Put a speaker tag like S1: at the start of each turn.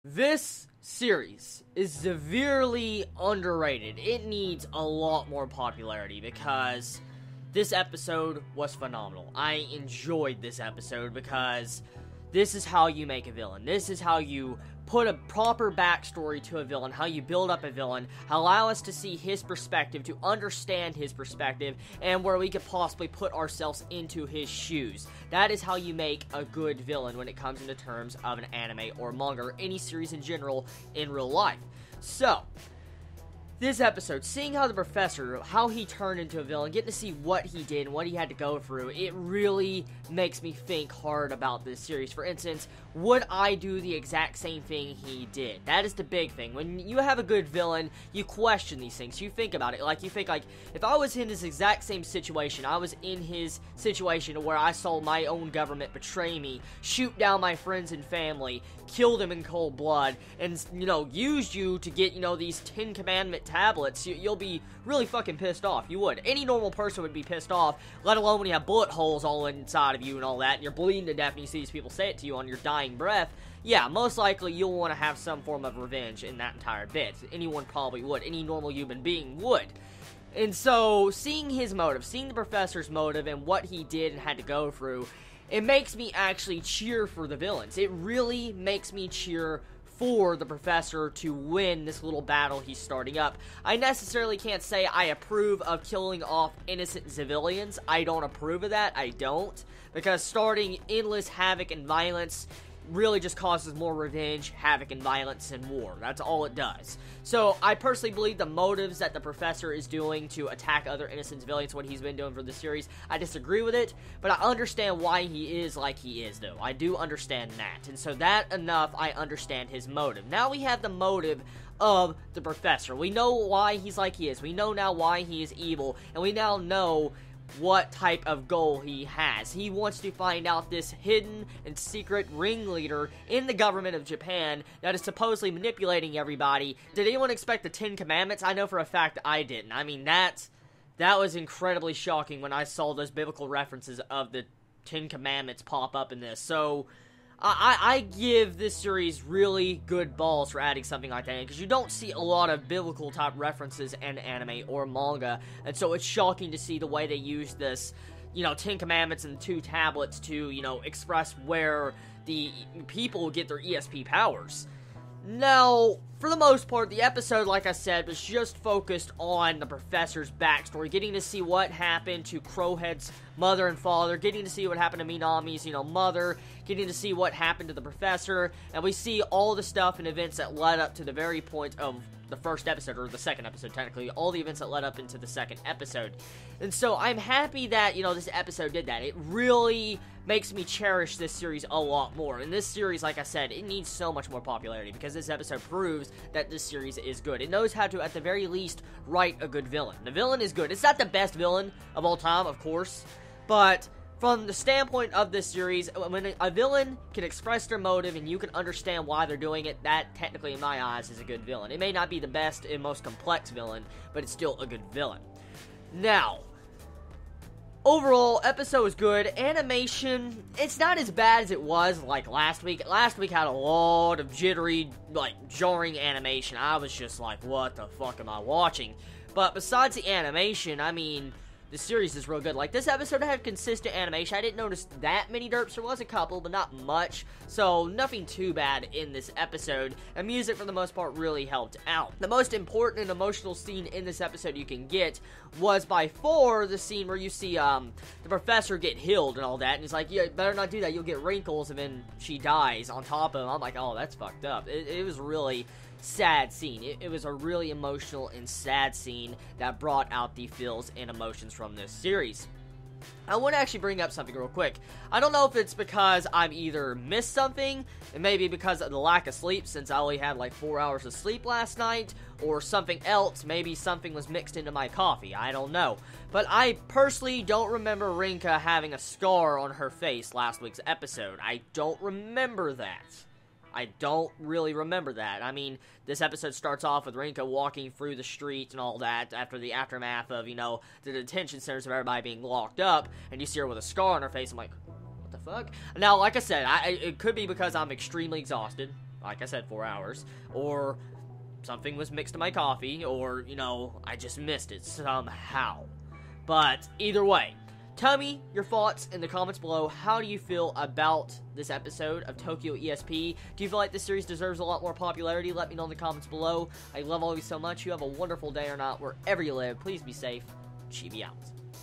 S1: This series is severely underrated. It needs a lot more popularity because this episode was phenomenal. I enjoyed this episode because this is how you make a villain. This is how you put a proper backstory to a villain, how you build up a villain, allow us to see his perspective, to understand his perspective, and where we could possibly put ourselves into his shoes. That is how you make a good villain when it comes into terms of an anime or manga or any series in general in real life. So, this episode, seeing how the professor, how he turned into a villain, getting to see what he did and what he had to go through, it really makes me think hard about this series. For instance, would I do the exact same thing he did? That is the big thing. When you have a good villain, you question these things. You think about it. You think, if I was in this exact same situation, I was in his situation where I saw my own government betray me, shoot down my friends and family, kill them in cold blood, and, use you to get, these 10 Commandment tablets, you'll be really fucking pissed off. You would. Any normal person would be pissed off, let alone when you have bullet holes all inside of you and all that, and you're bleeding to death and you see these people say it to you on your dying breath. Yeah, most likely you'll want to have some form of revenge in that entire bit. Anyone probably would. Any normal human being would. And so, seeing his motive, seeing the professor's motive and what he did and had to go through, it makes me actually cheer for the villains. It really makes me cheer for the professor to win this little battle he's starting up. I necessarily can't say I approve of killing off innocent civilians. I don't approve of that. I don't. Because starting endless havoc and violence really just causes more revenge, havoc, and violence and war. That's all it does. So, I personally believe the motives that the professor is doing to attack other innocent civilians, what he's been doing for the series, I disagree with it, but I understand why he is like he is, though. I do understand that. And so that enough, I understand his motive. Now we have the motive of the professor. We know why he's like he is. We know now why he is evil, and we now know what type of goal he has. He wants to find out this hidden and secret ringleader in the government of Japan that is supposedly manipulating everybody. Did anyone expect the 10 Commandments? I know for a fact I didn't. I mean, that was incredibly shocking when I saw those biblical references of the 10 Commandments pop up in this. So, I give this series really good balls for adding something like that in, because you don't see a lot of biblical type references in anime or manga, and so it's shocking to see the way they use this, 10 Commandments and 2 tablets to, express where the people get their ESP powers. Now, for the most part, the episode, like I said, was just focused on the professor's backstory, getting to see what happened to Crowhead's mother and father, getting to see what happened to Minami's, mother, getting to see what happened to the professor, and we see all the stuff and events that led up to the very point of the first episode, or the second episode, technically, all the events that led up into the second episode. And so, I'm happy that, this episode did that. It really makes me cherish this series a lot more. And this series, like I said, it needs so much more popularity, because this episode proves that this series is good. It knows how to, at the very least, write a good villain. The villain is good. It's not the best villain of all time, of course, but from the standpoint of this series, when a villain can express their motive and you can understand why they're doing it, that technically, in my eyes, is a good villain. It may not be the best and most complex villain, but it's still a good villain. Now, overall, episode was good. Animation, it's not as bad as it was like last week. Last week had a lot of jittery, jarring animation. I was just like, what the fuck am I watching? But besides the animation, I mean, the series is real good. This episode had consistent animation. I didn't notice that many derps. There was a couple, but not much. So, nothing too bad in this episode. And music, for the most part, really helped out. The most important and emotional scene in this episode you can get was by far the scene where you see the professor get healed and all that. And he's like, yeah, better not do that. You'll get wrinkles. And then she dies on top of him. I'm like, oh, that's fucked up. It was really sad scene. It was a really emotional and sad scene that brought out the feels and emotions from this series. I want to actually bring up something real quick. I don't know if it's because I've either missed something, and maybe because of the lack of sleep, since I only had 4 hours of sleep last night, or something else. Maybe something was mixed into my coffee. I don't know. But I personally don't remember Rinka having a scar on her face last week's episode. I don't remember that. I don't really remember that. I mean, this episode starts off with Rinka walking through the streets and all that after the aftermath of, the detention centers of everybody being locked up, and you see her with a scar on her face. I'm like, what the fuck? Now, like I said, it could be because I'm extremely exhausted. like I said, 4 hours, or something was mixed in my coffee, or, you know, I just missed it somehow. But either way, tell me your thoughts in the comments below. How do you feel about this episode of Tokyo ESP? Do you feel like this series deserves a lot more popularity? Let me know in the comments below. I love all of you so much. You have a wonderful day or not, wherever you live. Please be safe. Chibi out.